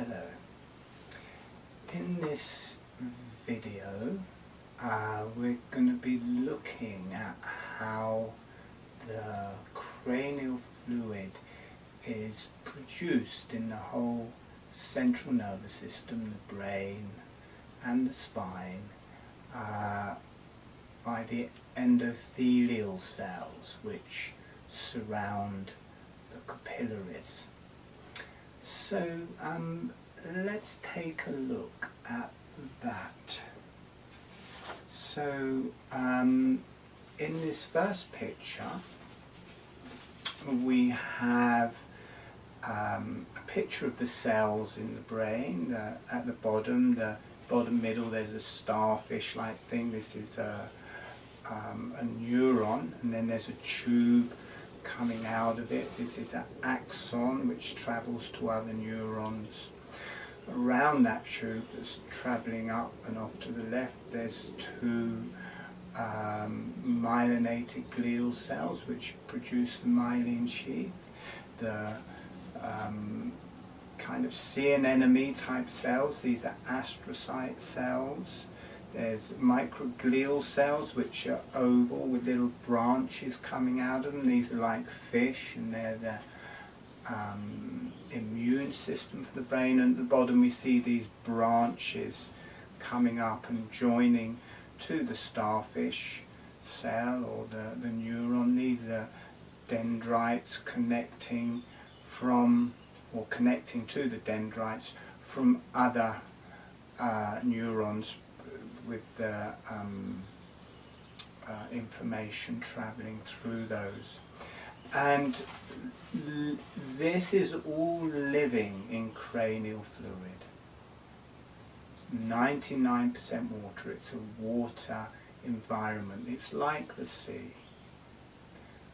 Hello. In this video we're going to be looking at how the cranial fluid is produced in the whole central nervous system, the brain and the spine, by the endothelial cells which surround the capillaries. So let's take a look at that. So in this first picture we have a picture of the cells in the brain. At the bottom middle, there's a starfish like thing. This is a neuron, and then there's a tube coming out of it. This is an axon which travels to other neurons. Around that tube that's travelling up and off to the left, there's two myelinated glial cells which produce the myelin sheath. The kind of sea anemone type cells, these are astrocyte cells. There's microglial cells which are oval with little branches coming out of them. These are like fish, and they're the immune system for the brain. And at the bottom we see these branches coming up and joining to the starfish cell or the neuron. These are dendrites connecting to the dendrites from other neurons, with the information travelling through those. And this is all living in cranial fluid. It's 99% water. It's a water environment. It's like the sea.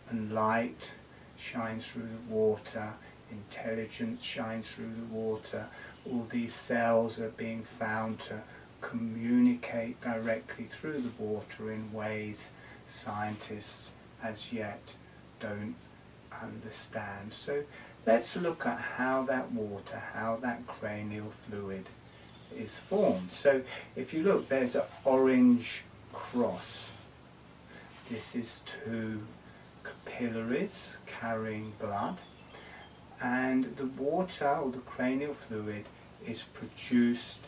And light shines through the water, intelligence shines through the water. All these cells are being found to communicate directly through the water in ways scientists as yet don't understand. So let's look at how that water, how that cranial fluid is formed. So if you look, there's an orange cross. This is two capillaries carrying blood, and the water or the cranial fluid is produced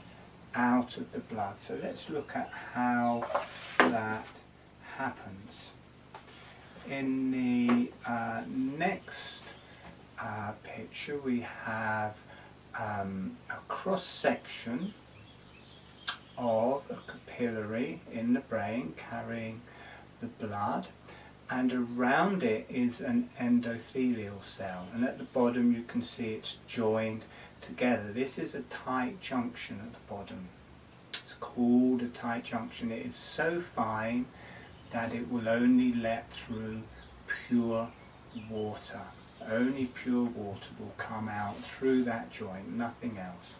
out of the blood. So let's look at how that happens. In the next picture we have a cross section of a capillary in the brain carrying the blood, and around it is an endothelial cell, and at the bottom you can see it's joined together. This is a tight junction at the bottom. It's called a tight junction. It is so fine that it will only let through pure water. Only pure water will come out through that joint, nothing else.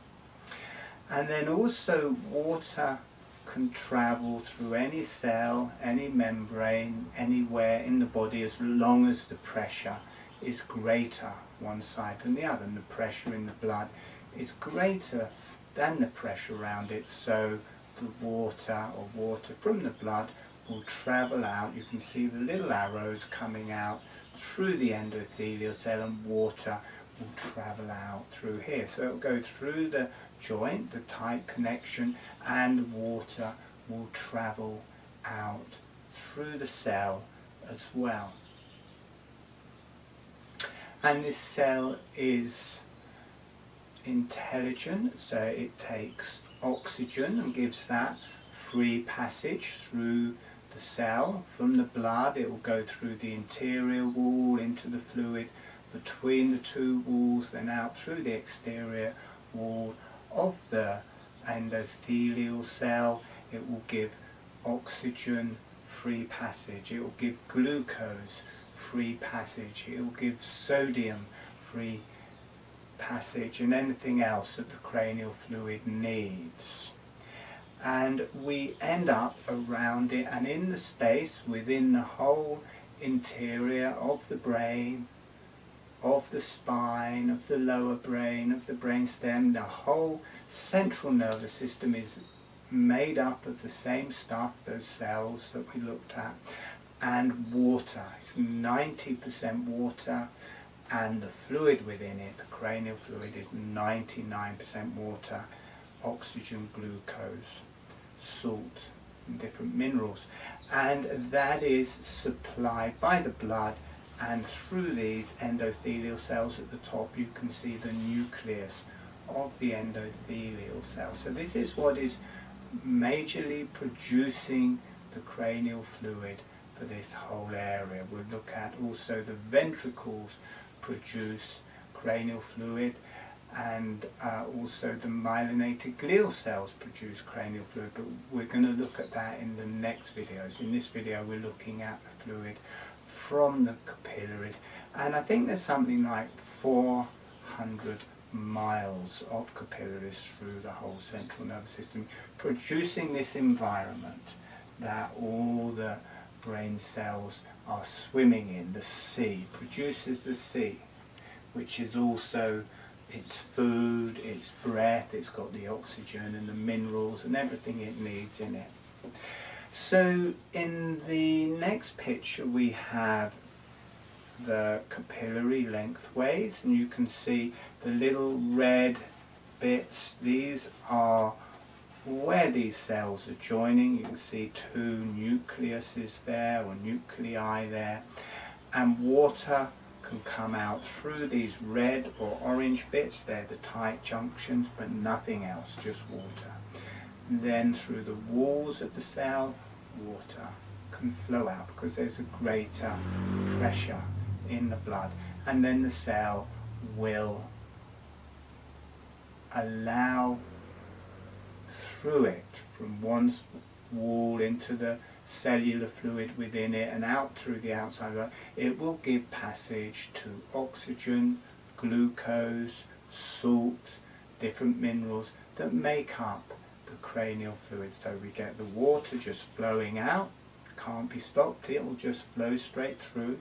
And then also water can travel through any cell, any membrane, anywhere in the body, as long as the pressure is greater one side than the other, and the pressure in the blood is greater than the pressure around it. So the water or water from the blood will travel out. You can see the little arrows coming out through the endothelial cell, and water will travel out through here. So it will go through the joint, the tight connection, and water will travel out through the cell as well. And this cell is intelligent, so it takes oxygen and gives that free passage through the cell. From the blood it will go through the interior wall into the fluid between the two walls, then out through the exterior wall of the endothelial cell. It will give oxygen free passage, it will give glucose free passage, it will give sodium free passage, and anything else that the cranial fluid needs. And we end up around it and in the space within the whole interior of the brain of the spine, of the lower brain, of the brainstem. The whole central nervous system is made up of the same stuff, those cells that we looked at, and water. It's 90% water, and the fluid within it, the cranial fluid, is 99% water, oxygen, glucose, salt, and different minerals. And that is supplied by the blood, and through these endothelial cells at the top you can see the nucleus of the endothelial cell. So this is what is majorly producing the cranial fluid for this whole area. We'll look at also the ventricles produce cranial fluid, and also the myelinated glial cells produce cranial fluid, but we're going to look at that in the next videos. In this video we're looking at the fluid from the capillaries, and I think there's something like 400 miles of capillaries through the whole central nervous system, producing this environment that all the brain cells are swimming in. The sea produces the sea, which is also its food, its breath. It's got the oxygen and the minerals and everything it needs in it. So in the next picture we have the capillary lengthways, and you can see the little red bits. These are where these cells are joining. You can see two nucleuses there, or nuclei there, and water can come out through these red or orange bits. They're the tight junctions, but nothing else, just water. And then through the walls of the cell, water can flow out because there's a greater pressure in the blood, and then the cell will allow through it from one wall into the cellular fluid within it and out through the outside. It will give passage to oxygen, glucose, salt, different minerals that make up the cranial fluid. So we get the water just flowing out, can't be stopped, it will just flow straight through,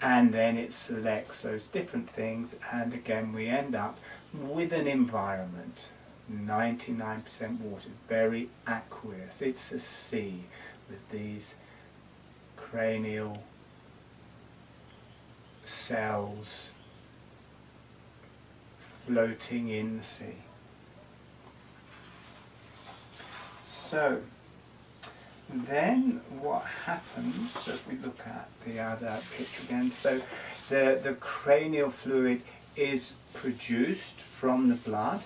and then it selects those different things, and again we end up with an environment 99% water, very aqueous. It's a sea with these cranial cells floating in the sea. So then what happens, so if we look at the other picture again, so the cranial fluid is produced from the blood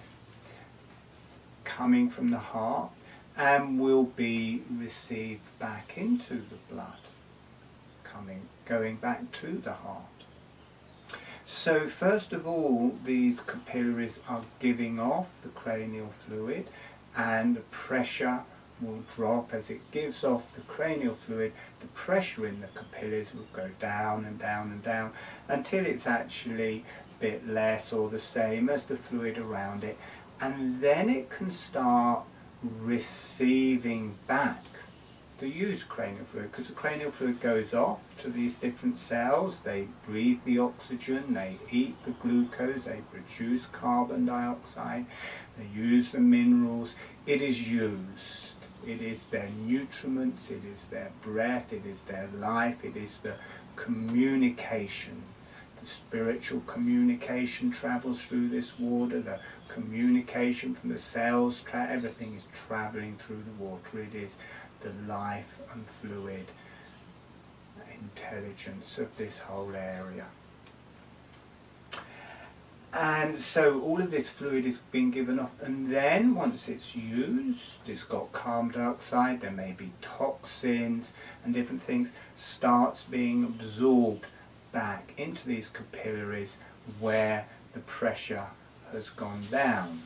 coming from the heart and will be received back into the blood, going back to the heart. So first of all, these capillaries are giving off the cranial fluid, and the pressure will drop as it gives off the cranial fluid. The pressure in the capillaries will go down and down and down until it's actually a bit less or the same as the fluid around it, and then it can start receiving back the used cranial fluid, because the cranial fluid goes off to these different cells. They breathe the oxygen, they eat the glucose, they produce carbon dioxide, they use the minerals. It is used. It is their nutriments, it is their breath, it is their life, it is the communication. The spiritual communication travels through this water, the communication from the cells, everything is travelling through the water. It is the life and fluid intelligence of this whole area. And so all of this fluid is being given off, and then once it's used, it's got carbon dioxide, there may be toxins and different things, starts being absorbed back into these capillaries where the pressure has gone down.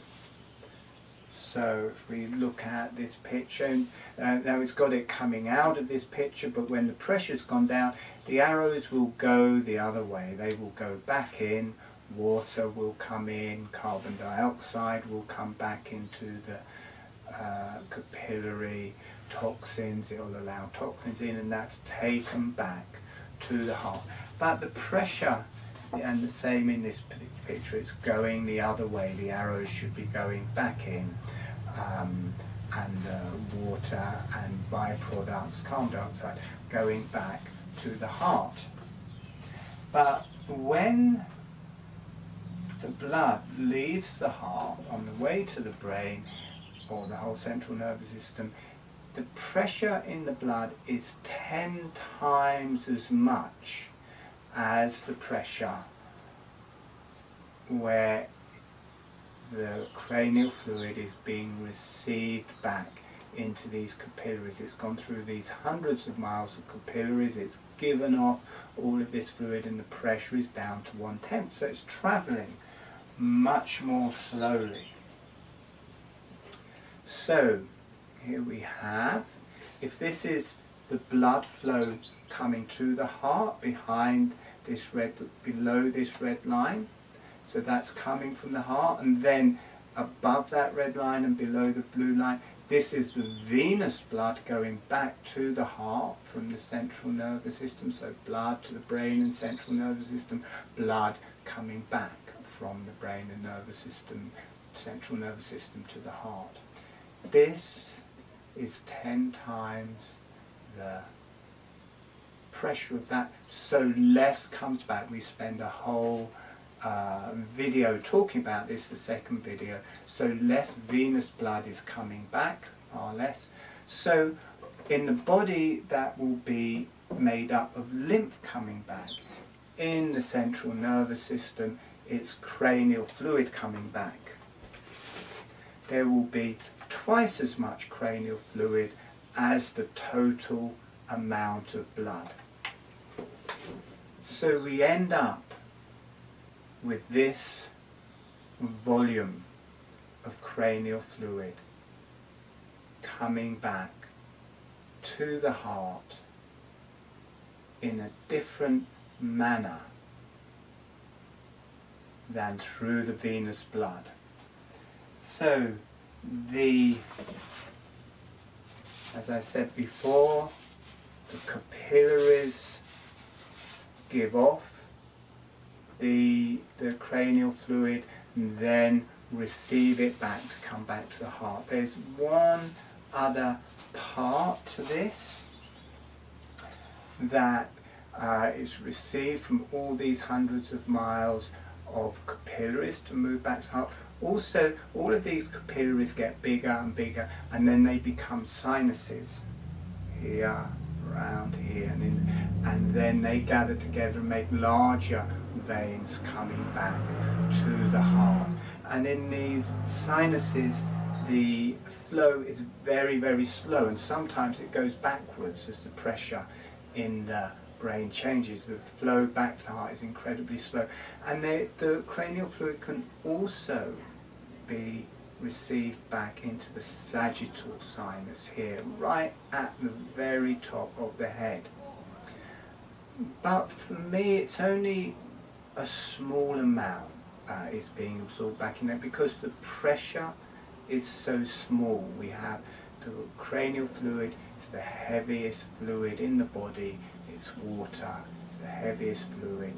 So if we look at this picture, now it's got it coming out of this picture, but when the pressure's gone down, the arrows will go the other way. They will go back in, water will come in, carbon dioxide will come back into the capillary, toxins, it will allow toxins in, and that's taken back to the heart. But the pressure and the same in this picture, it's going the other way. The arrows should be going back in, and water and byproducts, carbon dioxide, going back to the heart. But when the blood leaves the heart on the way to the brain or the whole central nervous system, the pressure in the blood is 10 times as much as the pressure where the cranial fluid is being received back into these capillaries. It's gone through these hundreds of miles of capillaries, it's given off all of this fluid, and the pressure is down to 1/10. So it's travelling much more slowly. So here we have, if this is the blood flow coming to the heart behind this red, below this red line, so that's coming from the heart, and then above that red line and below the blue line, this is the venous blood going back to the heart from the central nervous system. So blood to the brain and central nervous system, blood coming back from the brain and nervous system, central nervous system to the heart. This is 10 times the pressure of that, so less comes back. We spend a whole video talking about this, the second video. So less venous blood is coming back, far less. So in the body, that will be made up of lymph coming back. In the central nervous system, it's cranial fluid coming back. There will be twice as much cranial fluid as the total amount of blood. So we end up with this volume of cranial fluid coming back to the heart in a different manner than through the venous blood. So as I said before, the capillaries give off the cranial fluid and then receive it back to come back to the heart. There's one other part to this that is received from all these hundreds of miles of capillaries to move back to the heart. Also, all of these capillaries get bigger and bigger, and then they become sinuses here, around here, and then they gather together and make larger veins coming back to the heart. And in these sinuses, the flow is very, very slow, and sometimes it goes backwards as the pressure in the brain changes. The flow back to the heart is incredibly slow. And the cranial fluid can also be received back into the sagittal sinus here, right at the very top of the head. But for me, it's only a small amount is being absorbed back in there because the pressure is so small. We have the cranial fluid, it's the heaviest fluid in the body, it's water, it's the heaviest fluid,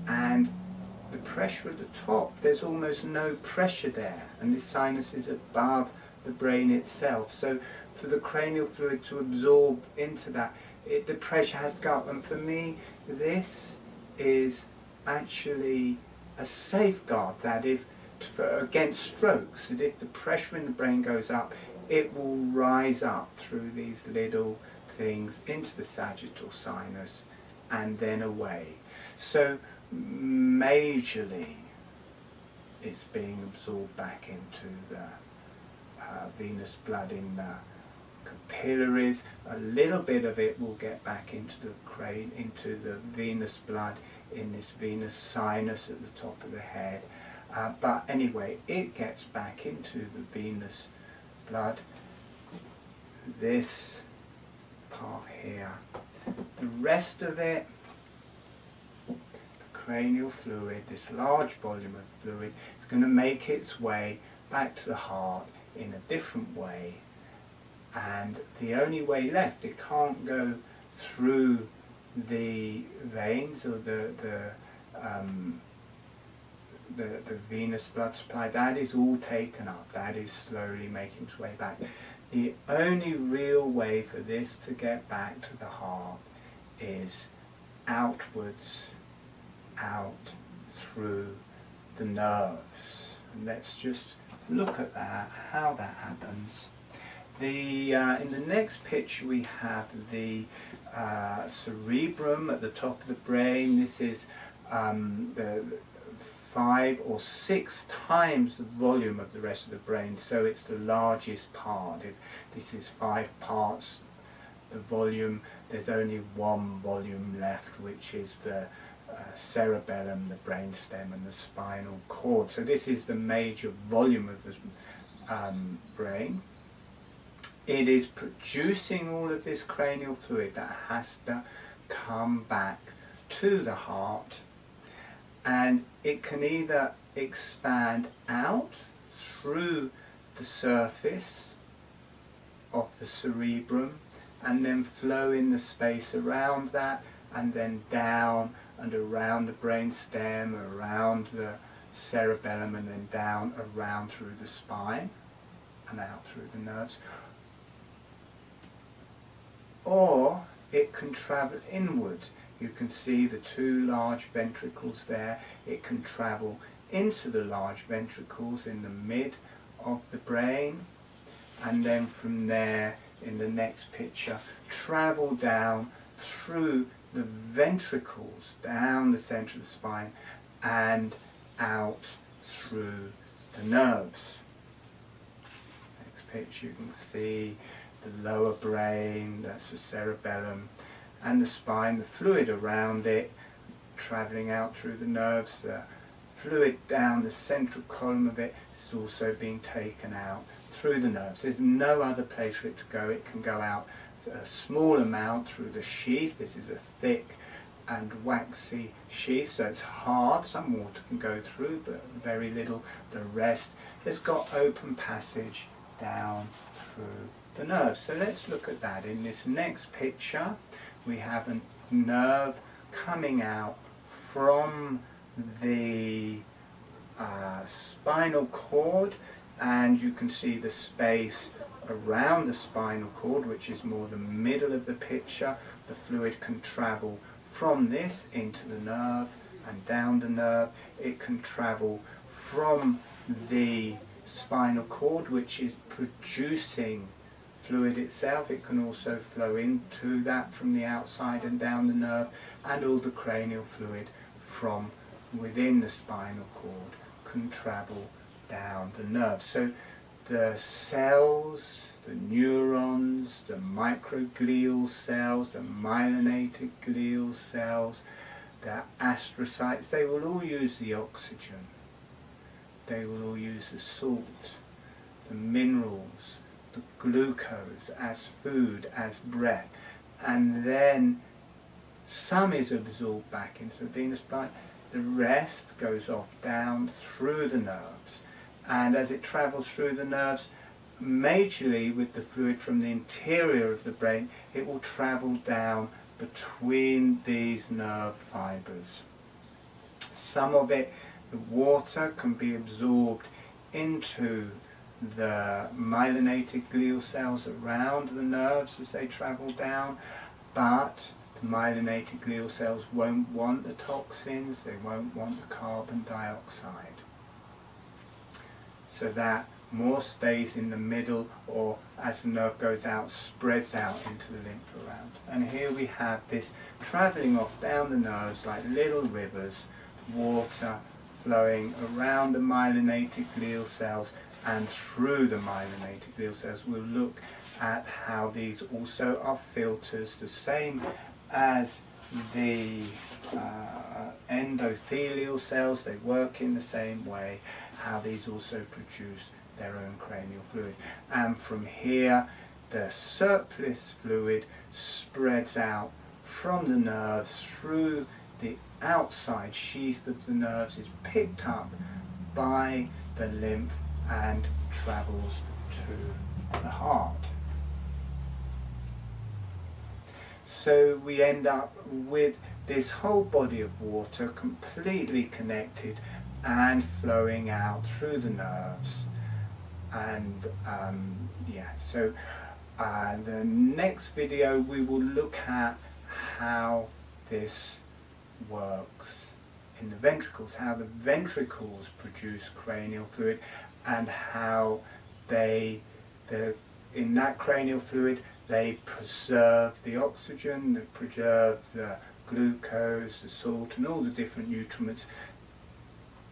and the pressure at the top, there's almost no pressure there, and the sinus is above the brain itself. So for the cranial fluid to absorb into that, the pressure has to go up. And for me, this is actually a safeguard that against strokes, that if the pressure in the brain goes up, it will rise up through these little things into the sagittal sinus and then away. So majorly it's being absorbed back into the venous blood in the capillaries. A little bit of it will get back into the venous blood in this venous sinus at the top of the head. But anyway, it gets back into the venous blood. This part here. The rest of it, the cranial fluid, this large volume of fluid, is going to make its way back to the heart in a different way. And the only way left, it can't go through the veins or the the venous blood supply, that is all taken up, that is slowly making its way back. The only real way for this to get back to the heart is outwards, out through the nerves. And let's just look at that, how that happens. In the next picture we have the cerebrum at the top of the brain. This is the 5 or 6 times the volume of the rest of the brain, so it's the largest part. If this is 5 parts, the volume, there's only 1 volume left, which is the cerebellum, the brainstem and the spinal cord. So this is the major volume of the brain. It is producing all of this cranial fluid that has to come back to the heart, and it can either expand out through the surface of the cerebrum and then flow in the space around that, and then down and around the brainstem, around the cerebellum, and then down around through the spine and out through the nerves. Or it can travel inward. You can see the 2 large ventricles there. It can travel into the large ventricles in the mid of the brain, and then from there, in the next picture, travel down through the ventricles, down the centre of the spine, and out through the nerves. Next picture, you can see the lower brain, that's the cerebellum, and the spine, the fluid around it, travelling out through the nerves, the fluid down the central column of it. This is also being taken out through the nerves. There's no other place for it to go. It can go out a small amount through the sheath. This is a thick and waxy sheath, so it's hard. Some water can go through, but very little. The rest has got open passage down through the nerves. So let's look at that. In this next picture, we have a nerve coming out from the spinal cord, and you can see the space around the spinal cord, which is more the middle of the picture. The fluid can travel from this into the nerve and down the nerve. It can travel from the spinal cord, which is producing fluid itself. It can also flow into that from the outside and down the nerve, and all the cranial fluid from within the spinal cord can travel down the nerve. So the cells, the neurons, the microglial cells, the myelinated glial cells, the astrocytes, they will all use the oxygen. They will all use the salt, the minerals, the glucose as food, as breath, and then some is absorbed back into the venous blood. The rest goes off down through the nerves, and as it travels through the nerves, majorly with the fluid from the interior of the brain, it will travel down between these nerve fibres. Some of it, the water, can be absorbed into the myelinated glial cells around the nerves as they travel down, but the myelinated glial cells won't want the toxins, they won't want the carbon dioxide. So that more stays in the middle, or as the nerve goes out, spreads out into the lymph around. And here we have this travelling off down the nerves like little rivers, water flowing around the myelinated glial cells and through the myelinated glial cells. We'll look at how these also are filters, the same as the endothelial cells. They work in the same way, how these also produce their own cranial fluid. And from here, the surplus fluid spreads out from the nerves through the outside sheath of the nerves, is picked up by the lymph and travels to the heart. So we end up with this whole body of water completely connected and flowing out through the nerves. And yeah, so the next video we will look at how this works in the ventricles, how the ventricles produce cranial fluid, and how they, in that cranial fluid, they preserve the oxygen, they preserve the glucose, the salt, and all the different nutrients.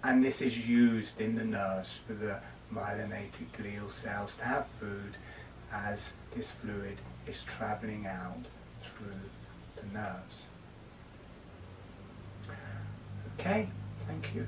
And this is used in the nerves for the myelinated glial cells to have food as this fluid is travelling out through the nerves. Okay, thank you.